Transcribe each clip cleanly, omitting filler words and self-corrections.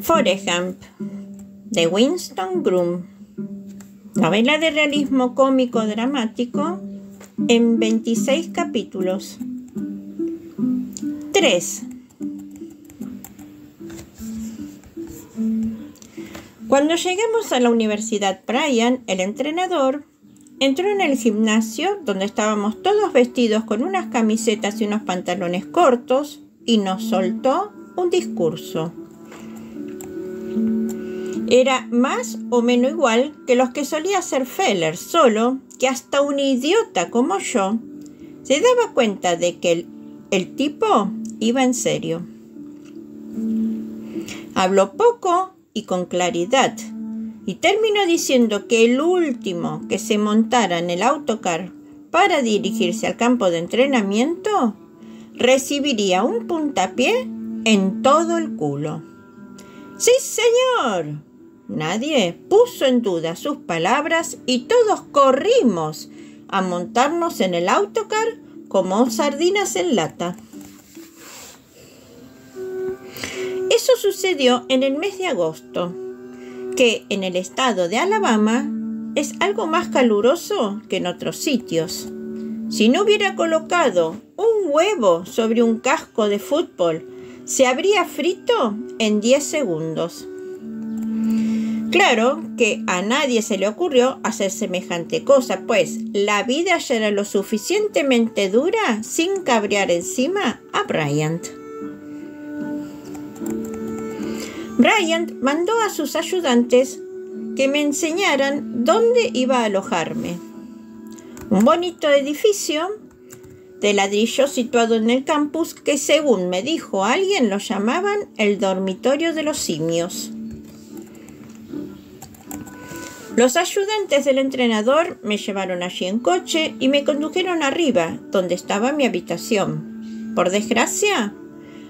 Forrest Gump, de Winston Groom. Novela de realismo cómico dramático en 26 capítulos. 3. Cuando llegamos a la Universidad Bryant, el entrenador entró en el gimnasio donde estábamos todos vestidos con unas camisetas y unos pantalones cortos y nos soltó un discurso. Era más o menos igual que los que solía hacer Feller, solo que hasta un idiota como yo se daba cuenta de que el tipo iba en serio. Habló poco y con claridad, y terminó diciendo que el último que se montara en el autocar para dirigirse al campo de entrenamiento recibiría un puntapié en todo el culo. ¡Sí, señor! Nadie puso en duda sus palabras y todos corrimos a montarnos en el autocar como sardinas en lata. Eso sucedió en el mes de agosto, que en el estado de Alabama es algo más caluroso que en otros sitios. Si no hubiera colocado un huevo sobre un casco de fútbol, se habría frito en 10 segundos. Claro que a nadie se le ocurrió hacer semejante cosa, pues la vida ya era lo suficientemente dura sin cabrear encima a Bryant. Bryant mandó a sus ayudantes que me enseñaran dónde iba a alojarme. Un bonito edificio de ladrillo situado en el campus que, según me dijo alguien, lo llamaban el dormitorio de los simios. Los ayudantes del entrenador me llevaron allí en coche y me condujeron arriba, donde estaba mi habitación. Por desgracia,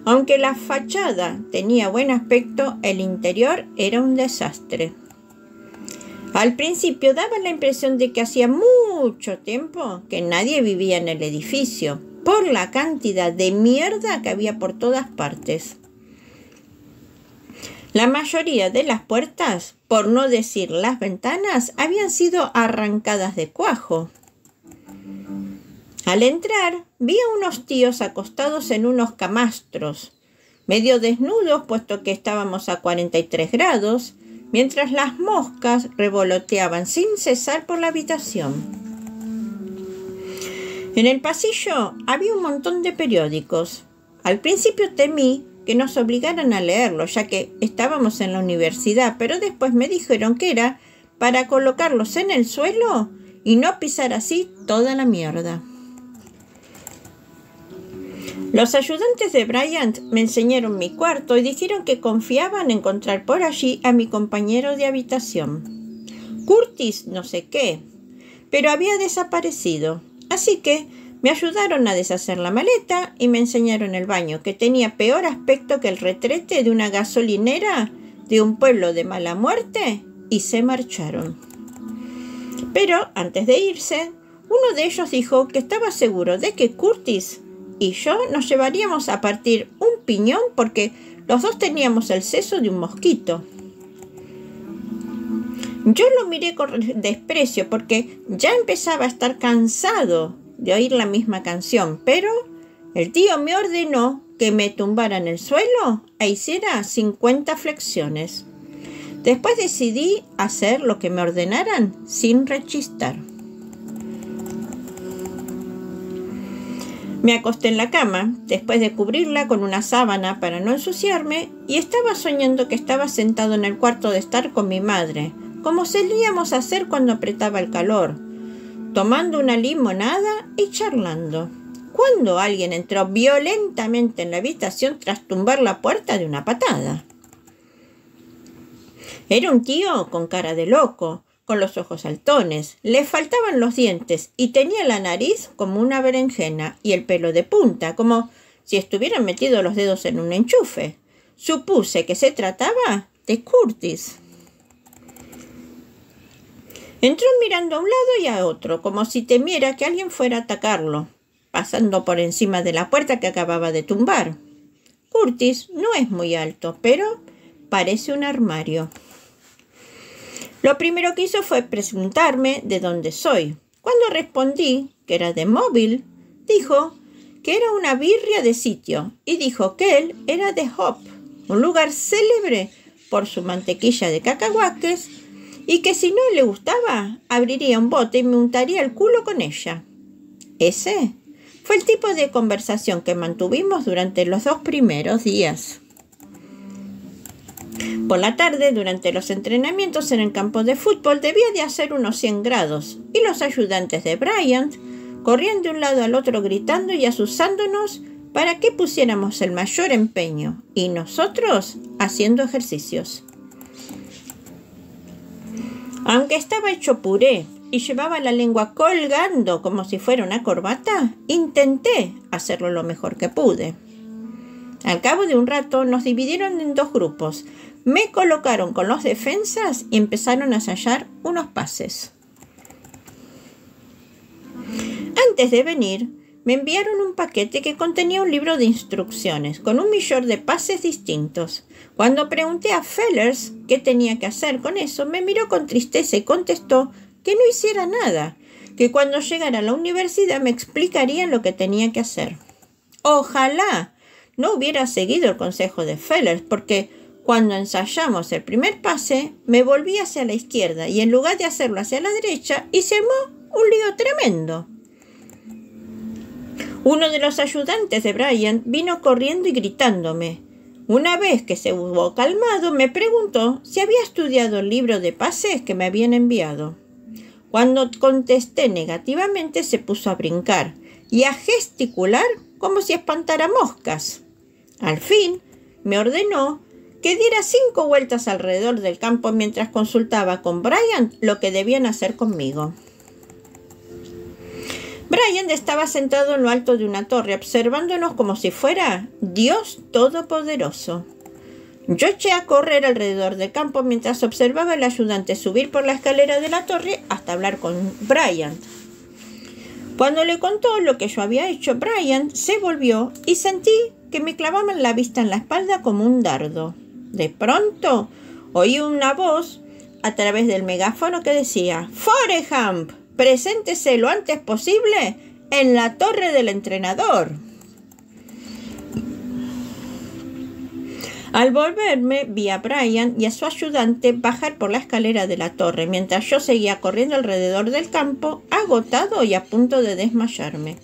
aunque la fachada tenía buen aspecto, el interior era un desastre. Al principio daba la impresión de que hacía mucho tiempo que nadie vivía en el edificio, por la cantidad de mierda que había por todas partes. La mayoría de las puertas, por no decir las ventanas, habían sido arrancadas de cuajo. Al entrar, vi a unos tíos acostados en unos camastros, medio desnudos puesto que estábamos a 43 grados, mientras las moscas revoloteaban sin cesar por la habitación. En el pasillo había un montón de periódicos. Al principio temí que nos obligaran a leerlos, ya que estábamos en la universidad, pero después me dijeron que era para colocarlos en el suelo y no pisar así toda la mierda. Los ayudantes de Bryant me enseñaron mi cuarto y dijeron que confiaban en encontrar por allí a mi compañero de habitación. Curtis no sé qué, pero había desaparecido, así que me ayudaron a deshacer la maleta y me enseñaron el baño, que tenía peor aspecto que el retrete de una gasolinera de un pueblo de mala muerte, y se marcharon. Pero antes de irse, uno de ellos dijo que estaba seguro de que Curtis y yo nos llevaríamos a partir un piñón porque los dos teníamos el seso de un mosquito. Yo lo miré con desprecio porque ya empezaba a estar cansado de oír la misma canción, pero el tío me ordenó que me tumbara en el suelo e hiciera 50 flexiones. Después decidí hacer lo que me ordenaran sin rechistar. Me acosté en la cama, después de cubrirla con una sábana para no ensuciarme, y estaba soñando que estaba sentado en el cuarto de estar con mi madre, como solíamos hacer cuando apretaba el calor, tomando una limonada y charlando, cuando alguien entró violentamente en la habitación tras tumbar la puerta de una patada. Era un tío con cara de loco, con los ojos saltones, le faltaban los dientes y tenía la nariz como una berenjena y el pelo de punta, como si estuvieran metidos los dedos en un enchufe. Supuse que se trataba de Curtis. Entró mirando a un lado y a otro, como si temiera que alguien fuera a atacarlo. pasando por encima de la puerta que acababa de tumbar. Curtis no es muy alto, pero parece un armario. Lo primero que hizo fue preguntarme de dónde soy. Cuando respondí que era de Mobile, dijo que era una birria de sitio y dijo que él era de Hope, un lugar célebre por su mantequilla de cacahuates, y que si no le gustaba, abriría un bote y me untaría el culo con ella. Ese fue el tipo de conversación que mantuvimos durante los 2 primeros días. Por la tarde, durante los entrenamientos en el campo de fútbol, debía de hacer unos 100 grados, y los ayudantes de Bryant corrían de un lado al otro gritando y asusándonos para que pusiéramos el mayor empeño, y nosotros haciendo ejercicios. Aunque estaba hecho puré y llevaba la lengua colgando como si fuera una corbata, intenté hacerlo lo mejor que pude. Al cabo de un rato nos dividieron en 2 grupos. Me colocaron con los defensas y empezaron a ensayar unos pases. Antes de venir, me enviaron un paquete que contenía un libro de instrucciones con 1.000.000 de pases distintos. Cuando pregunté a Fellers qué tenía que hacer con eso, me miró con tristeza y contestó que no hiciera nada, que cuando llegara a la universidad me explicarían lo que tenía que hacer. Ojalá no hubiera seguido el consejo de Fellers, porque cuando ensayamos el primer pase, me volví hacia la izquierda y en lugar de hacerlo hacia la derecha, y se armó un lío tremendo. Uno de los ayudantes de Bryant vino corriendo y gritándome. Una vez que se hubo calmado, me preguntó si había estudiado el libro de pases que me habían enviado. Cuando contesté negativamente, se puso a brincar y a gesticular como si espantara moscas. Al fin, me ordenó que diera 5 vueltas alrededor del campo mientras consultaba con Bryant lo que debían hacer conmigo. Bryant estaba sentado en lo alto de una torre, observándonos como si fuera Dios Todopoderoso. Yo eché a correr alrededor del campo mientras observaba al ayudante subir por la escalera de la torre hasta hablar con Bryant. Cuando le contó lo que yo había hecho, Bryant se volvió y sentí que me clavaban la vista en la espalda como un dardo. De pronto, oí una voz a través del megáfono que decía: «Foreham, preséntese lo antes posible en la torre del entrenador». Al volverme, vi a Bryant y a su ayudante bajar por la escalera de la torre, mientras yo seguía corriendo alrededor del campo, agotado y a punto de desmayarme.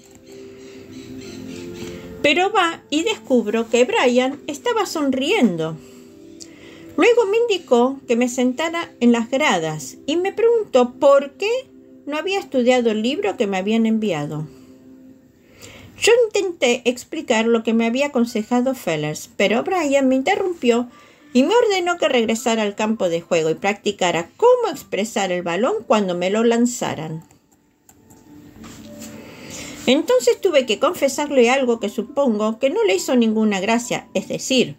Pero va y descubro que Bryant estaba sonriendo. Luego me indicó que me sentara en las gradas y me preguntó por qué no había estudiado el libro que me habían enviado. Yo intenté explicar lo que me había aconsejado Fellers, pero Bryant me interrumpió y me ordenó que regresara al campo de juego y practicara cómo expresar el balón cuando me lo lanzaran. Entonces tuve que confesarle algo que supongo que no le hizo ninguna gracia, es decir,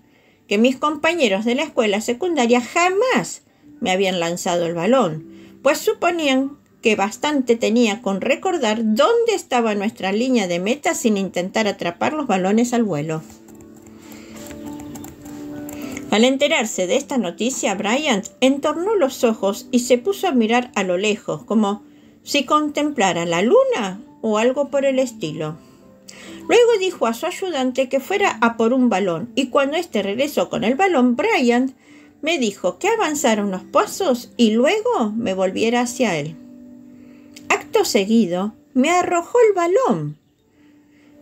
que mis compañeros de la escuela secundaria jamás me habían lanzado el balón, pues suponían que bastante tenía con recordar dónde estaba nuestra línea de meta sin intentar atrapar los balones al vuelo. Al enterarse de esta noticia, Bryant entornó los ojos y se puso a mirar a lo lejos, como si contemplara la luna o algo por el estilo. Luego dijo a su ayudante que fuera a por un balón, y cuando éste regresó con el balón, Bryant me dijo que avanzara unos pasos y luego me volviera hacia él. Acto seguido, me arrojó el balón.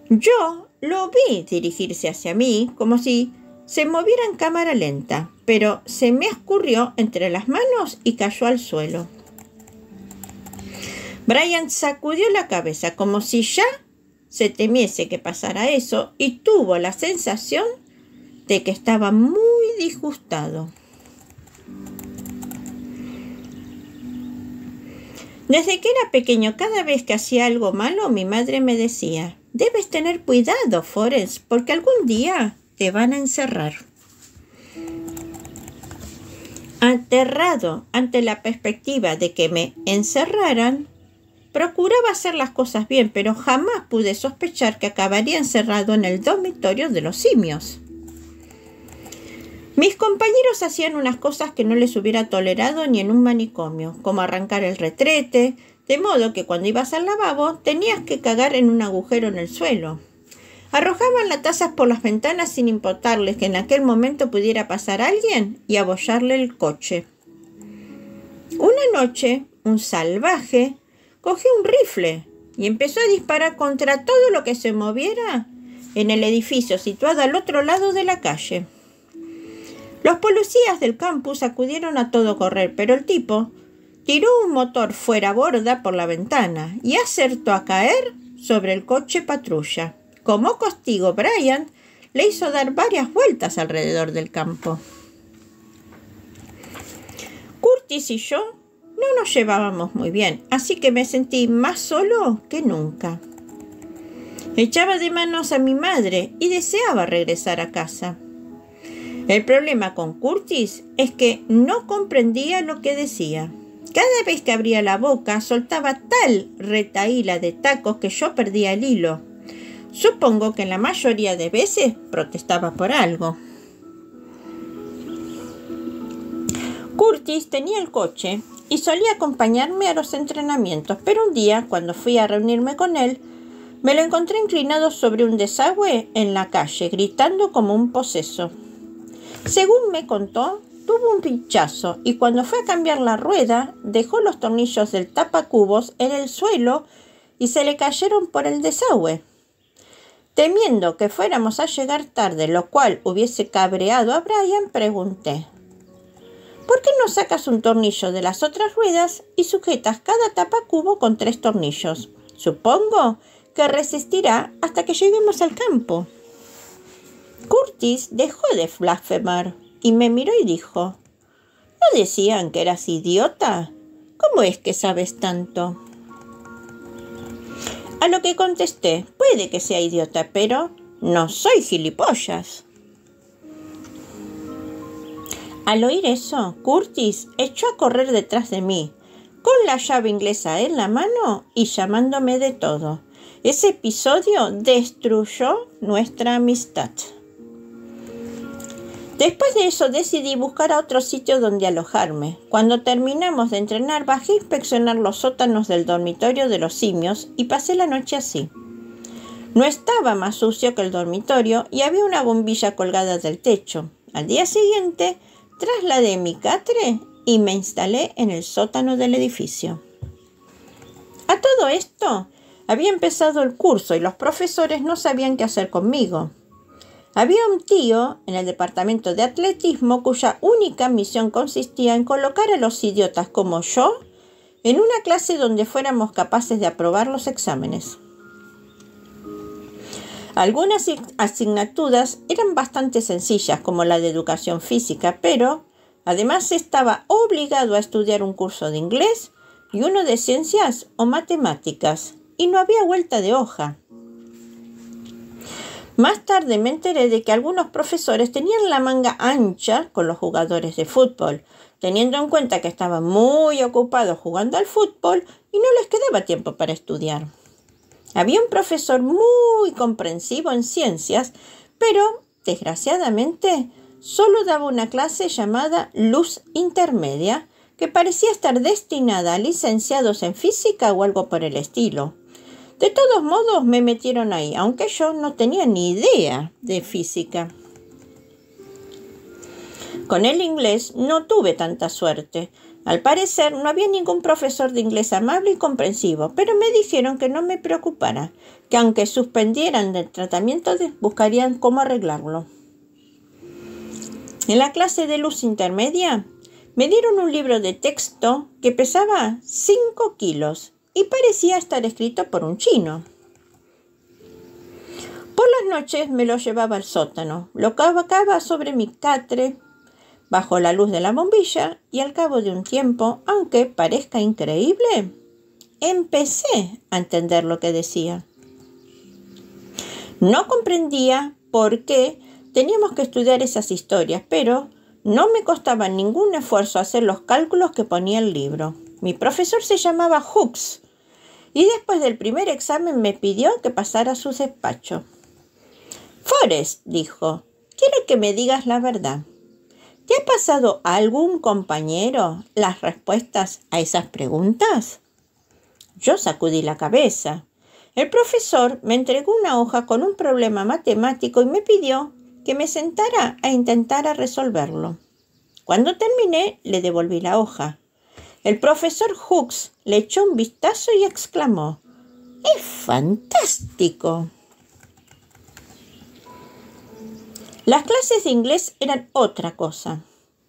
Yo lo vi dirigirse hacia mí como si se moviera en cámara lenta, pero se me escurrió entre las manos y cayó al suelo. Bryant sacudió la cabeza como si ya se temiese que pasara eso y tuvo la sensación de que estaba muy disgustado. Desde que era pequeño, cada vez que hacía algo malo, mi madre me decía: «Debes tener cuidado, Forrest, porque algún día te van a encerrar». Aterrado ante la perspectiva de que me encerraran, procuraba hacer las cosas bien, pero jamás pude sospechar que acabaría encerrado en el dormitorio de los simios. Mis compañeros hacían unas cosas que no les hubiera tolerado ni en un manicomio, como arrancar el retrete, de modo que cuando ibas al lavabo tenías que cagar en un agujero en el suelo. Arrojaban las tazas por las ventanas sin importarles que en aquel momento pudiera pasar alguien y abollarle el coche. Una noche, un salvaje cogió un rifle y empezó a disparar contra todo lo que se moviera en el edificio situado al otro lado de la calle. Los policías del campus acudieron a todo correr, pero el tipo tiró un motor fuera borda por la ventana y acertó a caer sobre el coche patrulla. Como castigo, Bryant le hizo dar varias vueltas alrededor del campo. Curtis y yo no nos llevábamos muy bien, así que me sentí más solo que nunca. Echaba de manos a mi madre y deseaba regresar a casa. El problema con Curtis es que no comprendía lo que decía. Cada vez que abría la boca soltaba tal retahíla de tacos que yo perdía el hilo. Supongo que la mayoría de veces protestaba por algo. Curtis tenía el coche y solía acompañarme a los entrenamientos, pero un día, cuando fui a reunirme con él, me lo encontré inclinado sobre un desagüe en la calle, gritando como un poseso. Según me contó, tuvo un pinchazo y cuando fue a cambiar la rueda, dejó los tornillos del tapacubos en el suelo y se le cayeron por el desagüe. Temiendo que fuéramos a llegar tarde, lo cual hubiese cabreado a Brian, pregunté: ¿por qué no sacas un tornillo de las otras ruedas y sujetas cada tapacubo con 3 tornillos? Supongo que resistirá hasta que lleguemos al campo. Curtis dejó de blasfemar y me miró y dijo: ¿no decían que eras idiota? ¿Cómo es que sabes tanto? A lo que contesté: puede que sea idiota, pero no soy gilipollas. Al oír eso, Curtis echó a correr detrás de mí, con la llave inglesa en la mano y llamándome de todo. Ese episodio destruyó nuestra amistad. Después de eso decidí buscar a otro sitio donde alojarme. Cuando terminamos de entrenar, bajé a inspeccionar los sótanos del dormitorio de los simios y pasé la noche así. No estaba más sucio que el dormitorio y había una bombilla colgada del techo. Al día siguiente, trasladé mi catre y me instalé en el sótano del edificio. A todo esto, había empezado el curso y los profesores no sabían qué hacer conmigo. Había un tío en el departamento de atletismo cuya única misión consistía en colocar a los idiotas como yo en una clase donde fuéramos capaces de aprobar los exámenes. Algunas asignaturas eran bastante sencillas, como la de educación física, pero además estaba obligado a estudiar un curso de inglés y uno de ciencias o matemáticas, y no había vuelta de hoja. Más tarde me enteré de que algunos profesores tenían la manga ancha con los jugadores de fútbol, teniendo en cuenta que estaban muy ocupados jugando al fútbol y no les quedaba tiempo para estudiar. Había un profesor muy comprensivo en ciencias, pero, desgraciadamente, solo daba una clase llamada Luz Intermedia, que parecía estar destinada a licenciados en física o algo por el estilo. De todos modos, me metieron ahí, aunque yo no tenía ni idea de física. Con el inglés no tuve tanta suerte. Al parecer, no había ningún profesor de inglés amable y comprensivo, pero me dijeron que no me preocupara, que aunque suspendieran el tratamiento, buscarían cómo arreglarlo. En la clase de luz intermedia, me dieron un libro de texto que pesaba 5 kilos y parecía estar escrito por un chino. Por las noches me lo llevaba al sótano, lo colocaba sobre mi catre, bajo la luz de la bombilla, y al cabo de un tiempo, aunque parezca increíble, empecé a entender lo que decía. No comprendía por qué teníamos que estudiar esas historias, pero no me costaba ningún esfuerzo hacer los cálculos que ponía el libro. Mi profesor se llamaba Hooks y después del primer examen me pidió que pasara a su despacho. Forrest, dijo, quiero que me digas la verdad. ¿Te ha pasado a algún compañero las respuestas a esas preguntas? Yo sacudí la cabeza. El profesor me entregó una hoja con un problema matemático y me pidió que me sentara a intentar resolverlo. Cuando terminé, le devolví la hoja. El profesor Hooks le echó un vistazo y exclamó: ¡Es fantástico! Las clases de inglés eran otra cosa.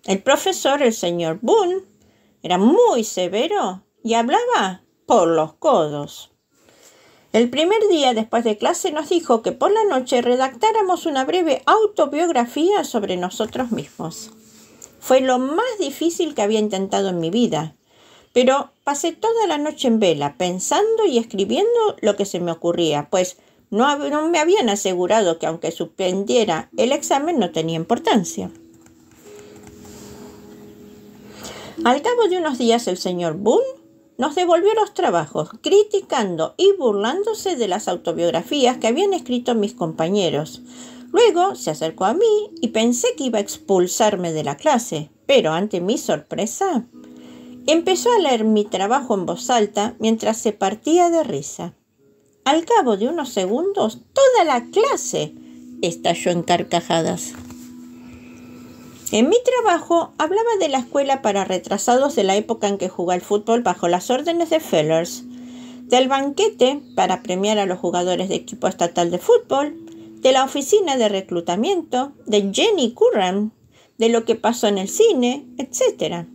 El profesor, el señor Boone, era muy severo y hablaba por los codos. El primer día después de clase nos dijo que por la noche redactáramos una breve autobiografía sobre nosotros mismos. Fue lo más difícil que había intentado en mi vida, pero pasé toda la noche en vela, pensando y escribiendo lo que se me ocurría, pues no me habían asegurado que aunque suspendiera el examen no tenía importancia. Al cabo de unos días el señor Boone nos devolvió los trabajos, criticando y burlándose de las autobiografías que habían escrito mis compañeros. Luego se acercó a mí y pensé que iba a expulsarme de la clase, pero ante mi sorpresa, empezó a leer mi trabajo en voz alta mientras se partía de risa. Al cabo de unos segundos, toda la clase estalló en carcajadas. En mi trabajo hablaba de la escuela para retrasados de la época en que jugaba al fútbol bajo las órdenes de Fellers, del banquete para premiar a los jugadores de equipo estatal de fútbol, de la oficina de reclutamiento, de Jenny Curran, de lo que pasó en el cine, etc.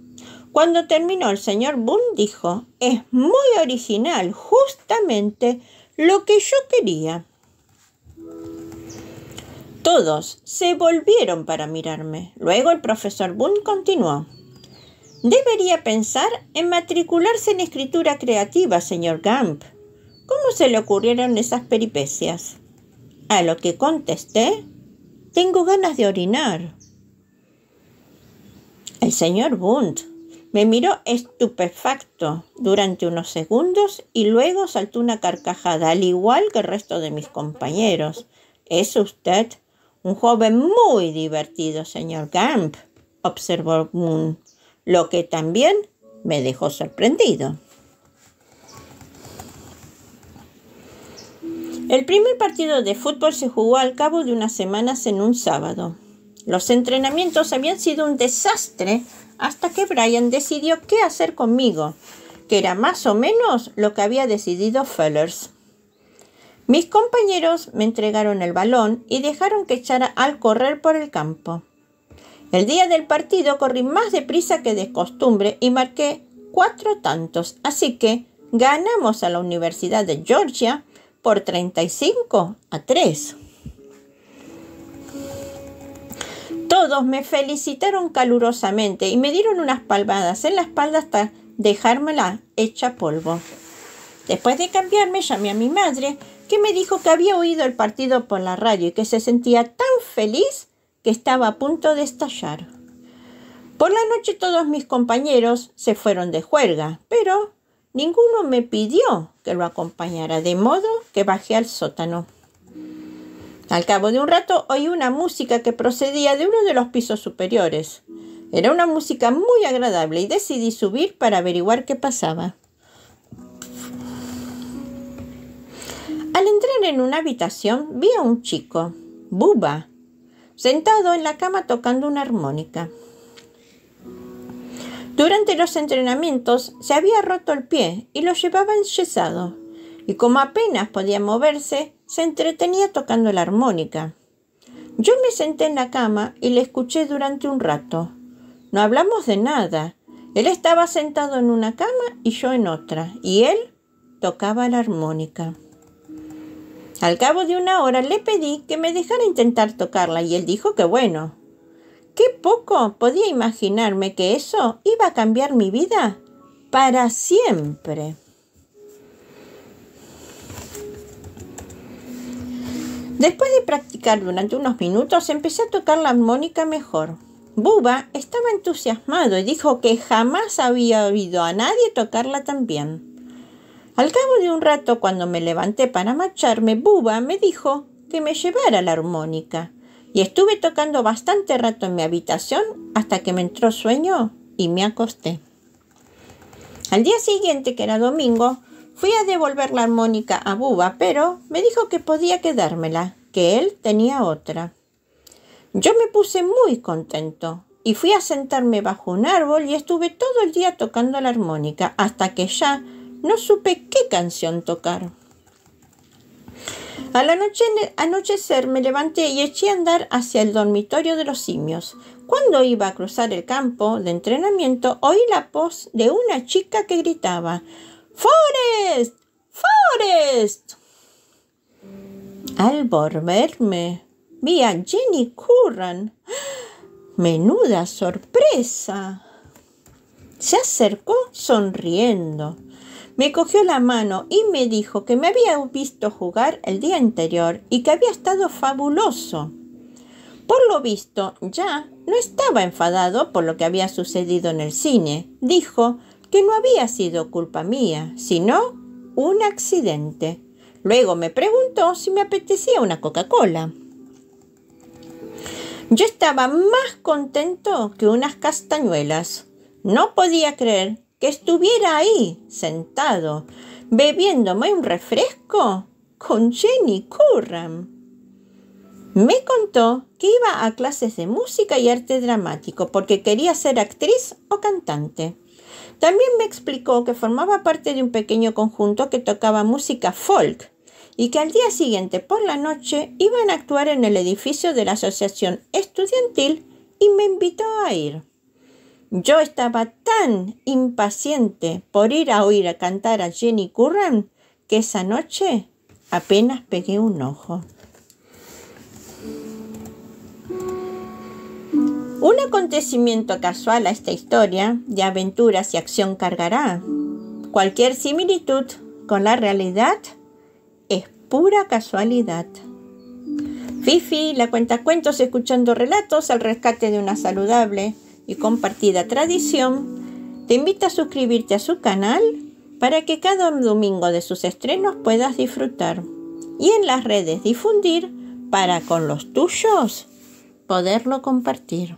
Cuando terminó, el señor Boone dijo: «Es muy original, justamente lo que yo quería». Todos se volvieron para mirarme. Luego el profesor Boone continuó: «Debería pensar en matricularse en escritura creativa, señor Gump. ¿Cómo se le ocurrieron esas peripecias?». A lo que contesté: «Tengo ganas de orinar». El señor Boone me miró estupefacto durante unos segundos y luego saltó una carcajada, al igual que el resto de mis compañeros. «Es usted un joven muy divertido, señor Gump», observó Boone, lo que también me dejó sorprendido. El primer partido de fútbol se jugó al cabo de unas semanas en un sábado. Los entrenamientos habían sido un desastre hasta que Brian decidió qué hacer conmigo, que era más o menos lo que había decidido Fellers. Mis compañeros me entregaron el balón y dejaron que echara al correr por el campo. El día del partido corrí más deprisa que de costumbre y marqué 4 tantos, así que ganamos a la Universidad de Georgia por 35-3. Todos me felicitaron calurosamente y me dieron unas palmadas en la espalda hasta dejármela hecha polvo. Después de cambiarme, llamé a mi madre, que me dijo que había oído el partido por la radio y que se sentía tan feliz que estaba a punto de estallar. Por la noche todos mis compañeros se fueron de juerga, pero ninguno me pidió que lo acompañara, de modo que bajé al sótano. Al cabo de un rato oí una música que procedía de uno de los pisos superiores. Era una música muy agradable y decidí subir para averiguar qué pasaba. Al entrar en una habitación vi a un chico, Bubba, sentado en la cama tocando una armónica. Durante los entrenamientos se había roto el pie y lo llevaba enyesado, y como apenas podía moverse, se entretenía tocando la armónica. Yo me senté en la cama y le escuché durante un rato. No hablamos de nada. Él estaba sentado en una cama y yo en otra, y él tocaba la armónica. Al cabo de una hora le pedí que me dejara intentar tocarla y él dijo que bueno. Qué poco podía imaginarme que eso iba a cambiar mi vida para siempre. Después de practicar durante unos minutos, empecé a tocar la armónica mejor. Bubba estaba entusiasmado y dijo que jamás había oído a nadie tocarla tan bien. Al cabo de un rato, cuando me levanté para marcharme, Buba me dijo que me llevara la armónica. Y estuve tocando bastante rato en mi habitación hasta que me entró sueño y me acosté. Al día siguiente, que era domingo, fui a devolver la armónica a Buba, pero me dijo que podía quedármela, que él tenía otra. Yo me puse muy contento y fui a sentarme bajo un árbol y estuve todo el día tocando la armónica hasta que ya no supe qué canción tocar. Al anochecer me levanté y eché a andar hacia el dormitorio de los simios. Cuando iba a cruzar el campo de entrenamiento, oí la voz de una chica que gritaba: ¡Forrest! ¡Forrest! Al volverme, vi a Jenny Curran. ¡Menuda sorpresa! Se acercó sonriendo. Me cogió la mano y me dijo que me había visto jugar el día anterior y que había estado fabuloso. Por lo visto, ya no estaba enfadado por lo que había sucedido en el cine. Dijo que no había sido culpa mía, sino un accidente. Luego me preguntó si me apetecía una Coca-Cola. Yo estaba más contento que unas castañuelas. No podía creer que estuviera ahí, sentado, bebiéndome un refresco con Jenny Curran. Me contó que iba a clases de música y arte dramático porque quería ser actriz o cantante. También me explicó que formaba parte de un pequeño conjunto que tocaba música folk y que al día siguiente por la noche iban a actuar en el edificio de la asociación estudiantil y me invitó a ir. Yo estaba tan impaciente por ir a oír a cantar a Jenny Curran que esa noche apenas pegué un ojo. Un acontecimiento casual a esta historia de aventuras y acción cargará. Cualquier similitud con la realidad es pura casualidad. Fifi, la cuentacuentos, escuchando relatos al rescate de una saludable y compartida tradición, te invita a suscribirte a su canal para que cada domingo de sus estrenos puedas disfrutar y en las redes difundir para con los tuyos poderlo compartir.